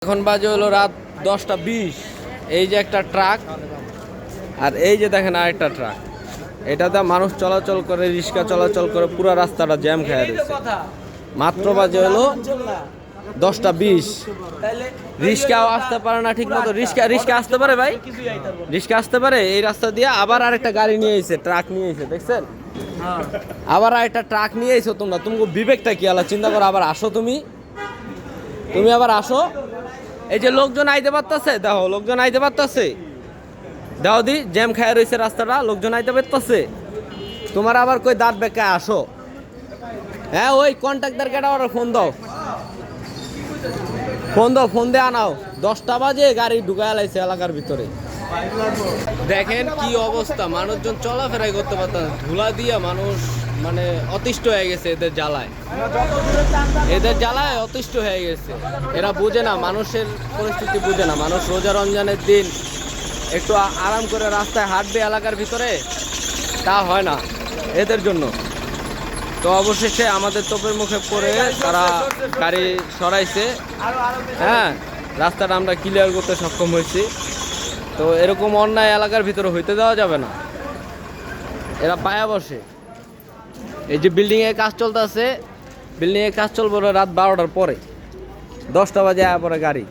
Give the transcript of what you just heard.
এখন বাজে হলো রাত 10:20। এই যে একটা ট্রাক, আর এই যে দেখেন আরেকটা ট্রাক, এটাতে মানুষ চলাচল করে, রিক্সা চলাচল করে, পুরো রাস্তাটা জ্যাম খেয়ে রয়েছে। মাত্র বাজে হলো 10:20। রিক্সাও আসতে পারে না ঠিক মতো। রিক্সা আসতে পারে ভাই, রিক্সা আসতে পারে এই রাস্তা দিয়ে। আবার আরেকটা গাড়ি নিয়ে এসে, ট্রাক নিয়ে এসে, দেখছেন? আবার আরেকটা ট্রাক নিয়ে এসো। তোমরা বিবেকটা কি আলা চিন্তা করো। আবার আসো তুমি আবার আসো। এই যে লোকজন আইতে পারতেছে, দেখো লোকজন আইতে পারতেছে, দেখো দি জ্যাম খায় রয়েছে রাস্তাটা, লোকজন আইতে পারতেছে। তোমার আবার কই দাঁত বেকায় আসো। হ্যাঁ, ওই কন্ট্রাক্টর কেটা আবার ফোন দাও, ফোন দিয়ে আনাও। 10টা বাজে গাড়ি ঢুকায় লাইছে এলাকার ভিতরে। দেখেন কি অবস্থা, মানুষজন চলাফেরাই করতে পারত না। ধুলা দিয়া মানুষ মানে অতিষ্ঠ হয়ে গেছে এদের জ্বালায় অতিষ্ঠ হয়ে গেছে। এরা বুঝে না, মানুষের পরিস্থিতি বুঝে না। মানুষ রোজা রমজানের দিন একটু আরাম করে রাস্তায় হাঁটবে এলাকার ভিতরে, তা হয় না এদের জন্য। তো অবশেষে আমাদের তোপের মুখে পড়ে তারা গাড়ি সরাইছে। হ্যাঁ, রাস্তাটা আমরা ক্লিয়ার করতে সক্ষম হয়েছি। তো এরকম অন্যায় এলাকার ভিতরে হইতে দেওয়া যাবে না। এরা পায়া বসে। এই যে বিল্ডিংয়ের কাজ চলতেছে, বিল্ডিংয়ের কাজ চলবে রাত 12টার পরে, 10টা বাজে আয়া পরে গাড়ি।